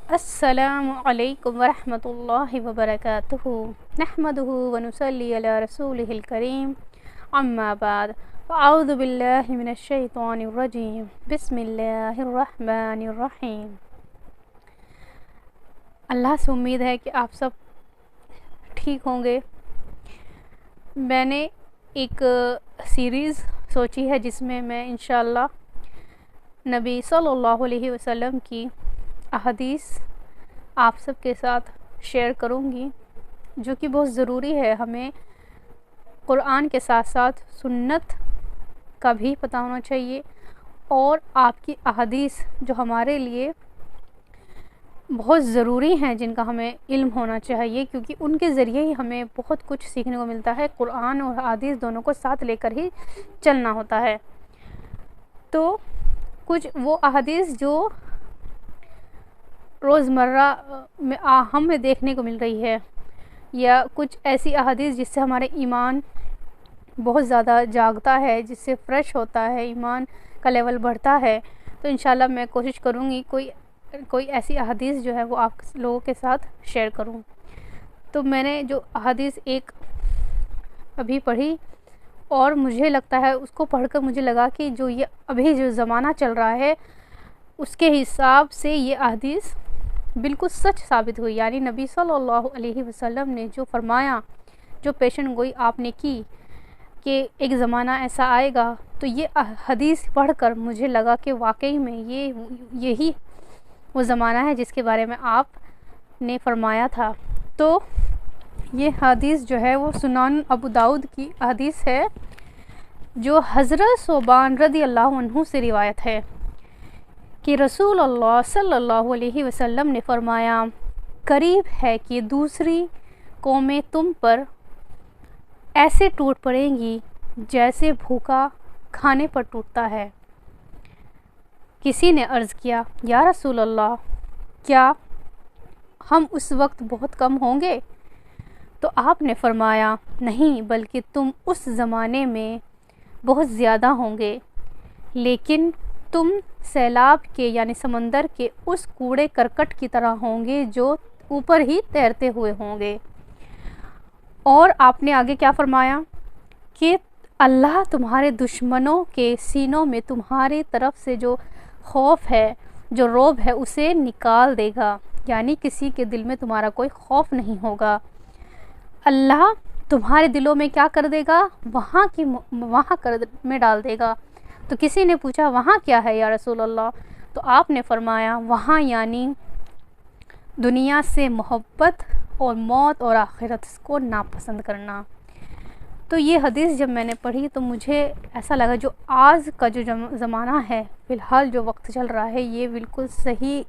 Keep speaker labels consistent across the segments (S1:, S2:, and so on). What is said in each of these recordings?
S1: السلام علیکم ورحمۃ اللہ وبرکاتہ نحمدہ ونصلی علی رسولہ الکریم اما بعد فاعوذ باللہ من الشیطان الرجیم بسم اللہ الرحمن الرحیم۔ اللہ سے امید ہے کہ آپ سب ٹھیک ہوں گے۔ میں نے ایک سیریز سوچی ہے جس میں انشاءاللہ نبی صلی اللہ علیہ وسلم کی احادیث آپ سب کے ساتھ شیئر کروں گی، جو کہ بہت ضروری ہے۔ ہمیں قرآن کے ساتھ ساتھ سنت کا بھی پتہ ہونا چاہیے، اور آپ کی احادیث جو ہمارے لیے بہت ضروری ہیں، جن کا ہمیں علم ہونا چاہیے، کیونکہ ان کے ذریعے ہی ہمیں بہت کچھ سیکھنے کو ملتا ہے۔ قرآن اور احادیث دونوں کو ساتھ لے کر ہی چلنا ہوتا ہے۔ تو کچھ وہ احادیث جو روزمرہ میں ہمیں دیکھنے کو مل رہی ہے، یا کچھ ایسی احادیث جس سے ہمارے ایمان بہت زیادہ جاگتا ہے، جس سے فریش ہوتا ہے، ایمان کا لیول بڑھتا ہے، تو انشاءاللہ میں کوشش کروں گی کوئی ایسی احادیث جو ہے وہ آپ لوگوں کے ساتھ شیئر کروں۔ تو میں نے جو احادیث ایک ابھی پڑھی، اور مجھے لگتا ہے اس کو پڑھ کر مجھے لگا کہ جو یہ ابھی جو زمانہ چل رہا ہے اس کے حساب سے یہ احادیث بالکل سچ ثابت ہوئی۔ یعنی نبی صلی اللہ علیہ وسلم نے جو فرمایا، جو پیشن گوئی آپ نے کی کہ ایک زمانہ ایسا آئے گا، تو یہ حدیث پڑھ کر مجھے لگا کہ واقعی میں یہی وہ زمانہ ہے جس کے بارے میں آپ نے فرمایا تھا۔ تو یہ حدیث جو ہے وہ سنن ابو داؤد کی حدیث ہے، جو حضرت ثوبان رضی اللہ عنہ سے روایت ہے کہ رسول اللہ صلی اللہ علیہ وسلم نے فرمایا، قریب ہے کہ دوسری قومیں تم پر ایسے ٹوٹ پڑیں گی جیسے بھوکا کھانے پر ٹوٹتا ہے۔ کسی نے عرض کیا، یا رسول اللہ، کیا ہم اس وقت بہت کم ہوں گے؟ تو آپ نے فرمایا، نہیں، بلکہ تم اس زمانے میں بہت زیادہ ہوں گے، لیکن تم سیلاب کے یعنی سمندر کے اس کوڑے کرکٹ کی طرح ہوں گے جو اوپر ہی تیرتے ہوئے ہوں گے۔ اور آپ نے آگے کیا فرمایا کہ اللہ تمہارے دشمنوں کے سینوں میں تمہاری طرف سے جو خوف ہے، جو رعب ہے، اسے نکال دے گا، یعنی کسی کے دل میں تمہارا کوئی خوف نہیں ہوگا۔ اللہ تمہارے دلوں میں کیا کر دے گا؟ وہاں میں ڈال دے گا۔ تو کسی نے پوچھا، وہاں کیا ہے یا رسول اللہ؟ تو آپ نے فرمایا، وہاں یعنی دنیا سے محبت اور موت اور آخرت کو ناپسند کرنا۔ تو یہ حدیث جب میں نے پڑھی تو مجھے ایسا لگا جو آج کا جو زمانہ ہے، فی الحال جو وقت چل رہا ہے، یہ بالکل صحیح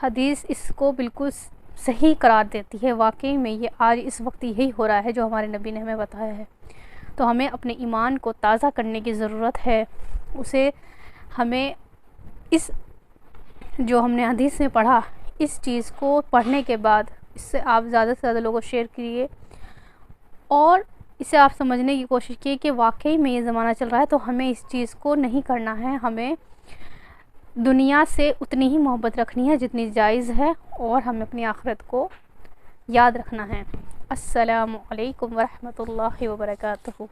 S1: حدیث اس کو بالکل صحیح قرار دیتی ہے۔ واقعی میں یہ آج اس وقت یہی ہو رہا ہے جو ہمارے نبی نے ہمیں بتایا ہے۔ تو ہمیں اپنے ایمان کو تازہ کرنے کی ضرورت ہے۔ ہمیں جو ہم نے حدیث میں پڑھا، اس چیز کو پڑھنے کے بعد اس سے آپ زیادہ سے زیادہ لوگوں کو شیئر کیجیے، اور اسے آپ سمجھنے کی کوشش کیے کہ واقعی میں یہ زمانہ چل رہا ہے، تو ہمیں اس چیز کو نہیں کرنا ہے۔ ہمیں دنیا سے اتنی ہی محبت رکھنی ہے جتنی جائز ہے، اور ہمیں اپنی آخرت کو یاد رکھنا ہے۔ السلام علیکم ورحمۃ اللہ وبرکاتہ۔